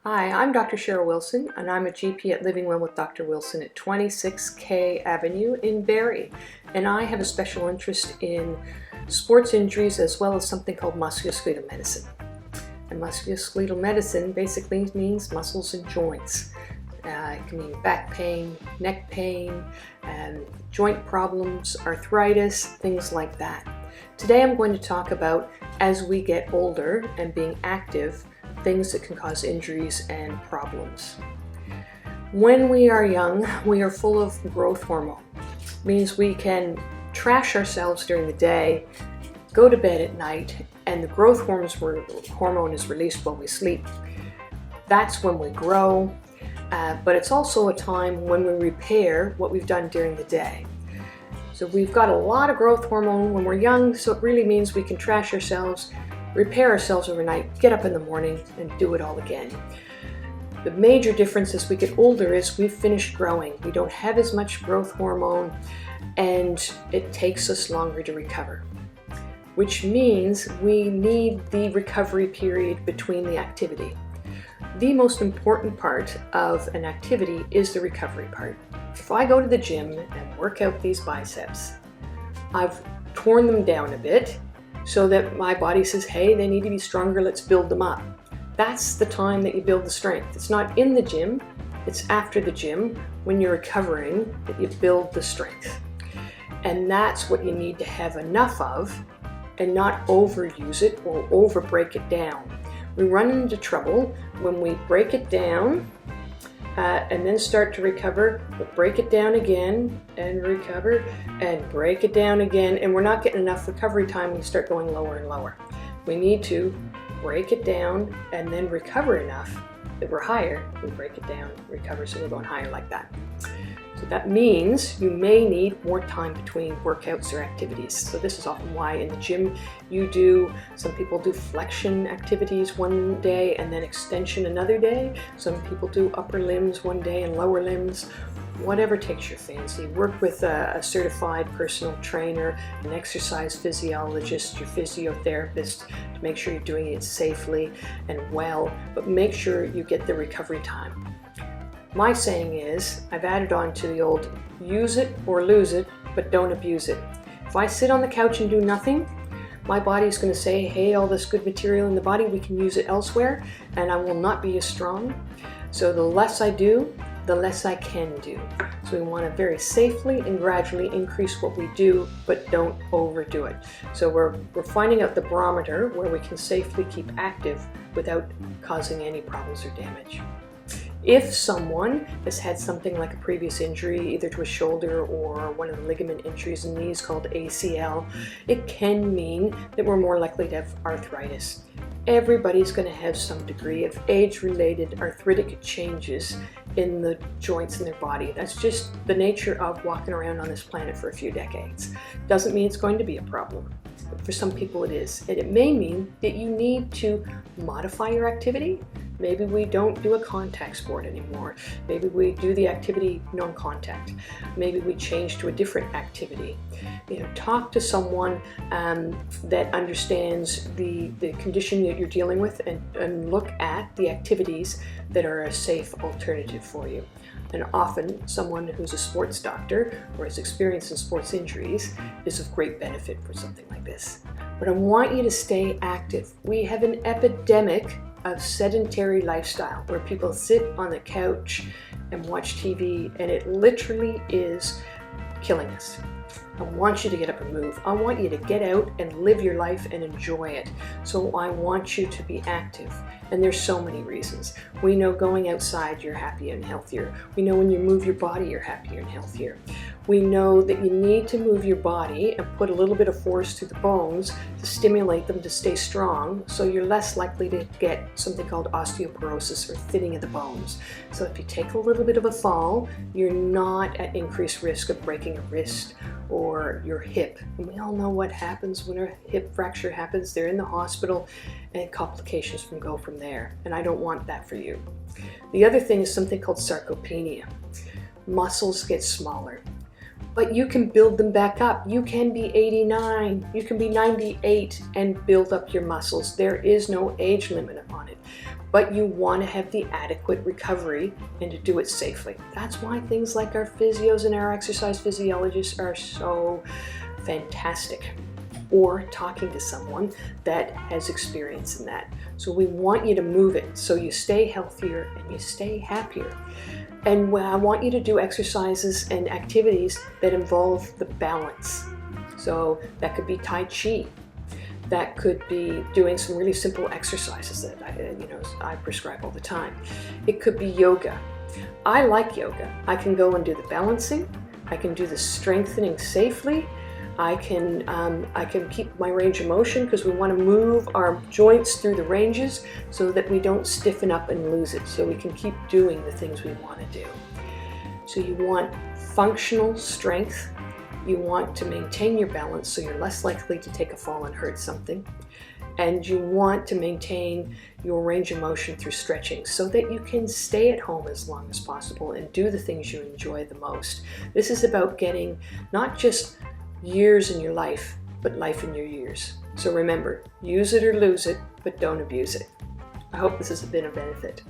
Hi, I'm Dr. Cheryl Wilson, and I'm a GP at Living Well with Dr. Wilson at 26K Avenue in Barrie. And I have a special interest in sports injuries as well as something called musculoskeletal medicine. And musculoskeletal medicine basically means muscles and joints. It can mean back pain, neck pain, joint problems, arthritis, things like that. Today I'm going to talk about, as we get older and being active, things that can cause injuries and problems. When we are young, we are full of growth hormone. It means we can trash ourselves during the day, go to bed at night, and the growth hormone is released while we sleep. That's when we grow, but it's also a time when we repair what we've done during the day. So we've got a lot of growth hormone when we're young, so it really means we can trash ourselves, repair ourselves overnight, get up in the morning, and do it all again. The major difference as we get older is we've finished growing. We don't have as much growth hormone, and it takes us longer to recover, which means we need the recovery period between the activity. The most important part of an activity is the recovery part. If I go to the gym and work out these biceps, I've torn them down a bit, so that my body says, hey, they need to be stronger, let's build them up. That's the time that you build the strength. It's not in the gym, it's after the gym, when you're recovering, that you build the strength. And that's what you need to have enough of and not overuse it or over break it down. We run into trouble when we break it down and then start to recover, we'll break it down again and recover and break it down again, and we're not getting enough recovery time. We start going lower and lower. We need to break it down and then recover enough that we're higher. We break it down, recover, so we're going higher like that. So that means you may need more time between workouts or activities. So this is often why in the gym some people do flexion activities one day and then extension another day. Some people do upper limbs one day and lower limbs. Whatever takes your fancy. Work with a certified personal trainer, an exercise physiologist, your physiotherapist to make sure you're doing it safely and well, but make sure you get the recovery time. My saying is, I've added on to the old use it or lose it, but don't abuse it. If I sit on the couch and do nothing, my body's going to say, hey, all this good material in the body, we can use it elsewhere, and I will not be as strong. So the less I do, the less I can do. So we want to very safely and gradually increase what we do, but don't overdo it. So we're finding out the barometer where we can safely keep active without causing any problems or damage. If someone has had something like a previous injury, either to a shoulder or one of the ligament injuries in knees called ACL, it can mean that we're more likely to have arthritis. Everybody's going to have some degree of age-related arthritic changes in the joints in their body. That's just the nature of walking around on this planet for a few decades. Doesn't mean it's going to be a problem. But for some people it is. And it may mean that you need to modify your activity. Maybe we don't do a contact sport anymore. Maybe we do the activity non-contact. Maybe we change to a different activity. Talk to someone that understands the condition that you're dealing with and look at the activities that are a safe alternative for you. And often someone who's a sports doctor or has experience in sports injuries is of great benefit for something like this. But I want you to stay active. We have an epidemic of sedentary lifestyle where people sit on the couch and watch TV, and it literally is killing us. I want you to get up and move. I want you to get out and live your life and enjoy it. So I want you to be active. And there's so many reasons. We know going outside, you're happier and healthier. We know when you move your body, you're happier and healthier. We know that you need to move your body and put a little bit of force through the bones to stimulate them to stay strong, so you're less likely to get something called osteoporosis or thinning of the bones. So if you take a little bit of a fall, you're not at increased risk of breaking a wrist or your hip. And we all know what happens when a hip fracture happens. They're in the hospital and complications can go from there. And I don't want that for you. The other thing is something called sarcopenia. Muscles get smaller. But you can build them back up. You can be 89, you can be 98 and build up your muscles. There is no age limit on it. But you want to have the adequate recovery and to do it safely. That's why things like our physios and our exercise physiologists are so fantastic. Or talking to someone that has experience in that. So we want you to move it so you stay healthier and you stay happier. And I want you to do exercises and activities that involve the balance. So that could be Tai Chi. That could be doing some really simple exercises that I prescribe all the time. It could be yoga. I like yoga. I can go and do the balancing. I can do the strengthening safely. I can keep my range of motion because we want to move our joints through the ranges so that we don't stiffen up and lose it, so we can keep doing the things we want to do. So you want functional strength. You want to maintain your balance so you're less likely to take a fall and hurt something. And you want to maintain your range of motion through stretching so that you can stay at home as long as possible and do the things you enjoy the most. This is about getting not just years in your life, but life in your years. So remember, use it or lose it, but don't abuse it. I hope this has been a benefit.